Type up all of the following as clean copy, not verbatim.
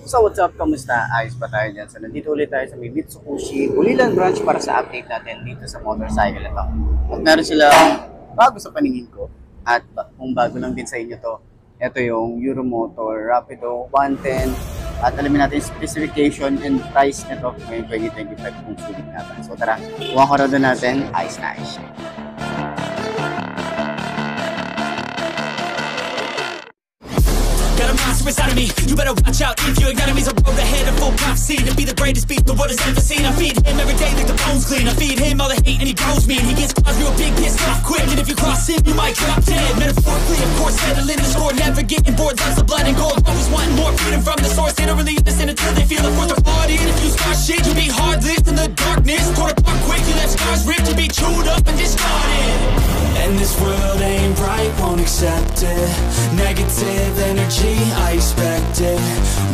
So what's up? Kamusta? Ayos ba tayo dyan? So nandito ulit tayo sa may Mitsubishi Ulilan branch para sa update natin dito sa motorcycle na to. At meron silang bago sa paningin ko at kung bago lang din sa inyo to, ito yung Euromotor Rapido 110 at alamin natin yung specification and price nito ngayong 2025 kung sulit natin. So tara, kuha ko rin natin. Ayos na ayos. Got a monster inside of me, you better watch out. If your enemy's a road ahead of full prophecy to be the greatest beast the world has ever seen. I feed him every day like the bones clean. I feed him all the hate and he grows me. And he gets caused real big, pissed off quick. And if you cross him, you might drop dead. Metaphorically, of course, settling the score. Never getting bored, loves the blood and gold. Always wanting more freedom from the source. They don't really listen until they feel it for the party. And if you start shit, you be hard-lived in the darkness. Torn apart quick, you left scars ripped. You be chewed up and discarded. And this world ain't right, won't accept it. Negative energy, I expect it.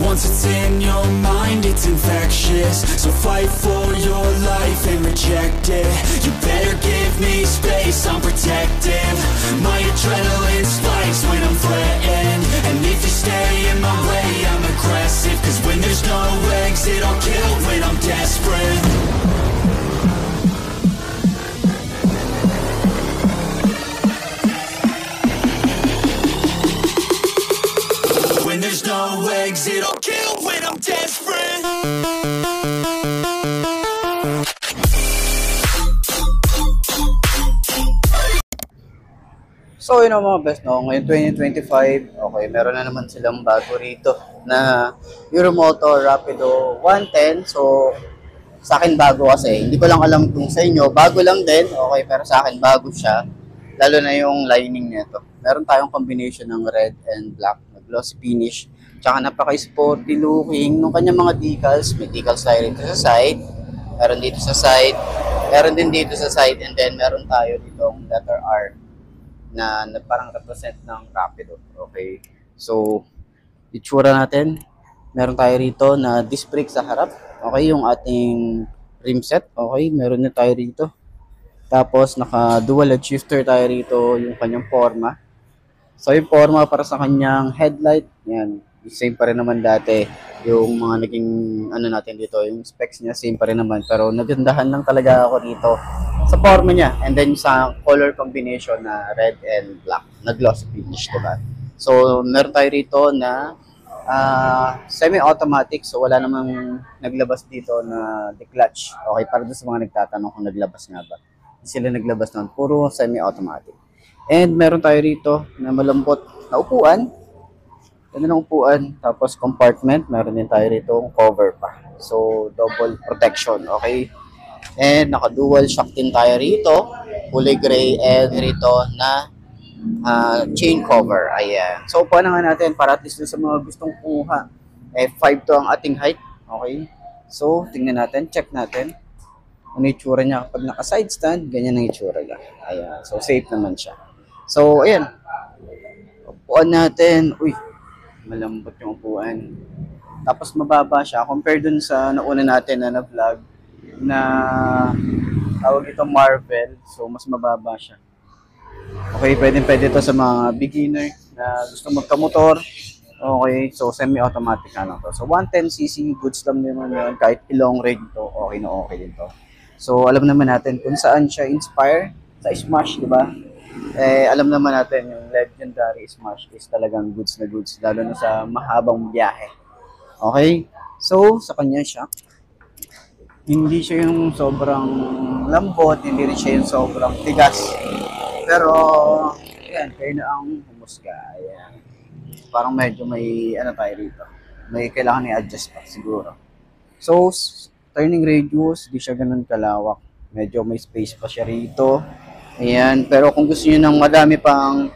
Once it's in your mind, it's infectious. So fight for your life and reject it. You better give me space, I'm protective. My adrenaline spikes when I'm threatened. And if you stay in my way, I'm aggressive. Cause when there's no exit, I'll kill when I'm desperate. When there's no exit, I'll kill when I'm desperate. So yun ang mga best, no? Ngayon 2025, okay, meron na naman silang bago rito na Euromotor Rapido 110. So sa akin bago kasi, hindi ko lang alam kung sa inyo, bago lang din, okay, pero sa akin bago siya. Lalo na yung lining nito. Meron tayong combination ng red and black na glossy finish. Tsaka napaka-sporty looking nung kanyang mga decals. May decals tayo rito sa side. Meron dito sa side. Meron din dito sa side. And then meron tayo ditong letter R na parang represent ng Rapido. Okay. So, itsura natin. Meron tayo rito na disc brake sa harap. Okay, yung ating rim set. Okay, meron na tayo rito. Tapos, naka-dual LED shifter tayo rito, yung kanyang forma. So, yung forma para sa kanyang headlight, yan. Same pa rin naman dati. Yung mga naging, ano natin dito, yung specs niya, same pa rin naman. Pero, nagandahan lang talaga ako dito sa forma niya. And then, sa color combination na red and black, na glossy finish, diba? So, meron tayo rito na semi-automatic. So, wala namang naglabas dito na declutch. Okay, para doon sa mga nagtatanong kung naglabas nga ba. Hindi sila naglabas nun. Puro semi-automatic. And meron tayo rito na malambot na upuan. Ganda ng upuan. Tapos compartment. Meron din tayo rito cover pa. So, double protection. Okay. And naka-dual shock din tayo rito. Kulay gray. And rito na chain cover. Ayan. So, upuan na nga natin para at least sa mga gustong kumuha. 5 to ang ating height. Okay. So, tingnan natin. Check natin. Ano yung itsura niya. Kapag naka-side stand, ganyan ang itsura niya. Ayan. So, safe naman siya. So, ayan. Upuan natin. Uy, malambot yung upuan. Tapos, mababa siya. Compare dun sa nauna natin na vlog na tawag ito Marvel. So, mas mababa siya. Okay, pwede ito sa mga beginner na gusto magkamotor. Okay, so semi-automatic na lang to. So, 110cc, goods lang naman yun. Kahit ilong range to, okay na okay din to. So, alam naman natin kung saan siya inspire. Sa Smash, di ba? Alam naman natin yung legendary Smash is talagang goods na goods. Lalo na sa mahabang biyahe. Okay? So, sa kanya siya. Hindi siya yung sobrang lambot. Hindi rin siya yung sobrang tigas. Pero, ayan, kayo na ang humusga. Ayan. Parang medyo may, ano tayo rito. May kailangan i-adjust pa, siguro. So, turning radius, di siya ganun kalawak. Medyo may space pa siya rito. Ayan, pero kung gusto niyo ng madami pang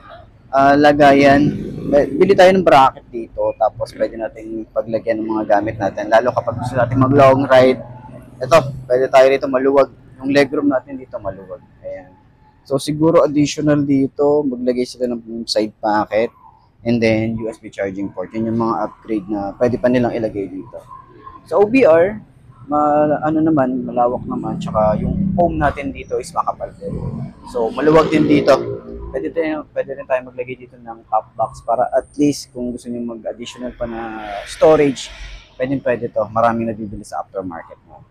lagayan, bili tayo ng bracket dito. Tapos pwede natin paglagyan ng mga gamit natin. Lalo kapag gusto natin mag long ride. Ito, pwede tayo rito maluwag. Yung legroom natin dito maluwag. Ayan. So siguro additional dito, maglagay sila ng side pocket. And then USB charging port. Yun yung mga upgrade na pwede pa nilang ilagay dito. Sa OBR, ano naman, malawak naman. Tsaka yung foam natin dito is makapal din. So, maluwag din dito. pwede rin tayo maglagay dito ng top box para at least kung gusto niyo mag-additional pa na storage, pwede to. Maraming nabibili sa aftermarket mo.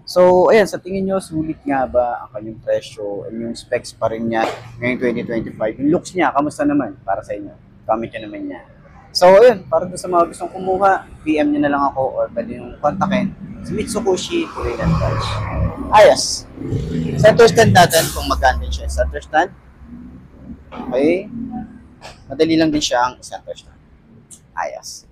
So, ayan, sa tingin nyo, sulit nga ba ang kanyang presyo and yung specs pa rin niya ngayong 2025? Yung looks niya, kamusta naman para sa inyo? Comment nyo naman niya. So, ayun, para doon sa mga gustong kumuha, PM nyo na lang ako or pwede yung kontakin si Mitsukoshi Korean Touch. Ayos. Center stand natin kung maganda siya. Center stand. Okay. Madali lang din siya ang center stand. Ayos.